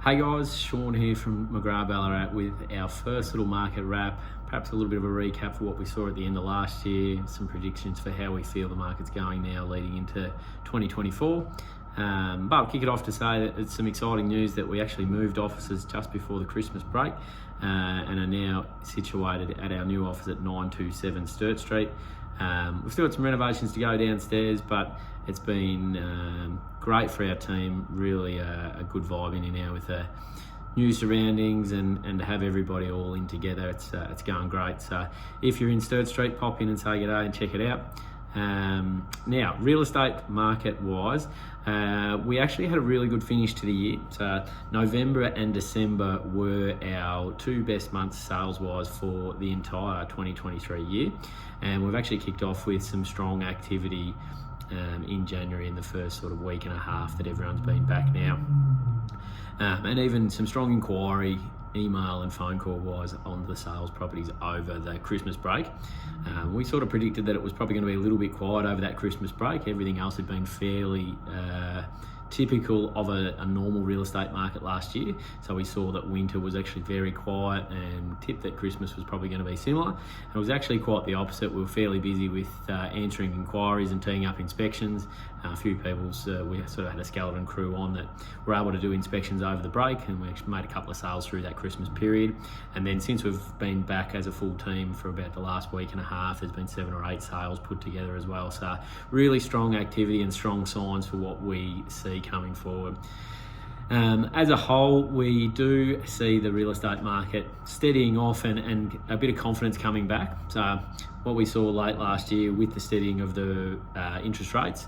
Hey guys, Sean here from McGrath, Ballarat with our first little market wrap, perhaps a little bit of a recap for what we saw at the end of last year, some predictions for how we feel the market's going now leading into 2024. But I'll kick it off to say that it's some exciting news that we actually moved offices just before the Christmas break and are now situated at our new office at 927 Sturt Street. We've still got some renovations to go downstairs, but it's been great for our team, really a good vibe in here now with the new surroundings and to have everybody all in together. It's going great. So if you're in Sturt Street, pop in and say good day and check it out. Now, real estate market wise, we actually had a really good finish to the year. So November and December were our two best months sales wise for the entire 2023 year, and we've actually kicked off with some strong activity in January in the first sort of week and a half that everyone's been back now, and even some strong inquiry, email and phone call wise on the sales properties over the Christmas break. We sort of predicted that it was probably going to be a little bit quiet over that Christmas break. Everything else had been fairly typical of a normal real estate market last year. So we saw that winter was actually very quiet and tipped that Christmas was probably going to be similar. And it was actually quite the opposite. We were fairly busy with answering inquiries and teeing up inspections. A few people, we sort of had a skeleton crew on that were able to do inspections over the break, and we actually made a couple of sales through that Christmas period. And then since we've been back as a full team for about the last week and a half, there's been 7 or 8 sales put together as well. So really strong activity and strong signs for what we see coming forward. As a whole, we do see the real estate market steadying off and a bit of confidence coming back. So what we saw late last year with the steadying of the interest rates,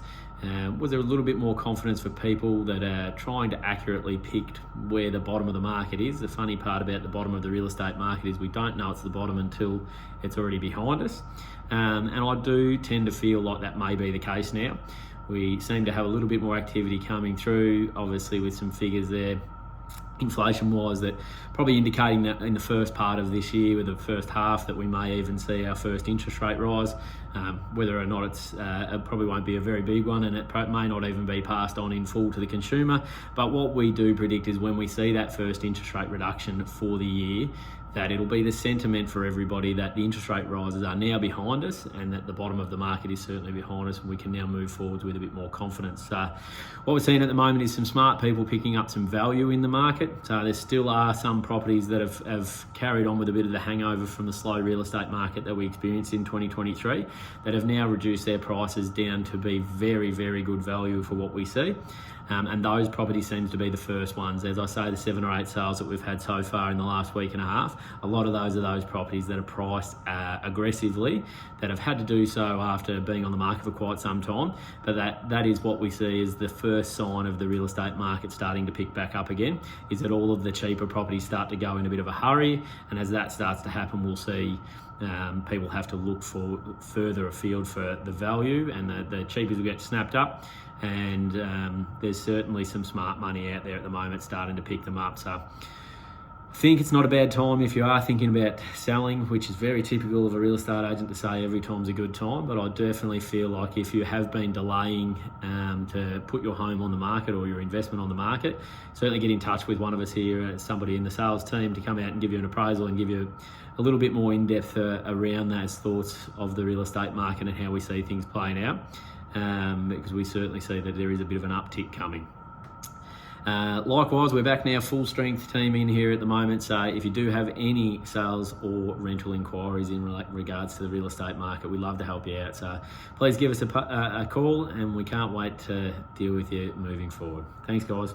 was there a little bit more confidence for people that are trying to accurately pick where the bottom of the market is. The funny part about the bottom of the real estate market is we don't know it's the bottom until it's already behind us. And I do tend to feel like that may be the case now. We seem to have a little bit more activity coming through, obviously with some figures there, inflation-wise, that probably indicating that in the first part of this year, with the first half, that we may even see our first interest rate rise. Whether or not it probably won't be a very big one, and it may not even be passed on in full to the consumer. But what we do predict is when we see that first interest rate reduction for the year, that it'll be the sentiment for everybody that the interest rate rises are now behind us and that the bottom of the market is certainly behind us, and we can now move forwards with a bit more confidence. What we're seeing at the moment is some smart people picking up some value in the market. So there still are some properties that have carried on with a bit of the hangover from the slow real estate market that we experienced in 2023 that have now reduced their prices down to be very, very good value for what we see. And those properties seem to be the first ones. As I say, the 7 or 8 sales that we've had so far in the last week and a half, a lot of those are those properties that are priced aggressively, that have had to do so after being on the market for quite some time. But that is what we see as the first sign of the real estate market starting to pick back up again, is that all of the cheaper properties start to go in a bit of a hurry. And as that starts to happen, we'll see people have to look for further afield for the value, and the cheapers will get snapped up. And there's certainly some smart money out there at the moment starting to pick them up. So I think it's not a bad time if you are thinking about selling, which is very typical of a real estate agent to say every time's a good time. But I definitely feel like if you have been delaying to put your home on the market or your investment on the market, certainly get in touch with one of us here, somebody in the sales team, to come out and give you an appraisal and give you a little bit more in-depth around those thoughts of the real estate market and how we see things playing out. Because we certainly see that there is a bit of an uptick coming. Likewise, we're back now, full strength team in here at the moment. So if you do have any sales or rental inquiries in regards to the real estate market, we'd love to help you out. So please give us a call, and we can't wait to deal with you moving forward. Thanks, guys.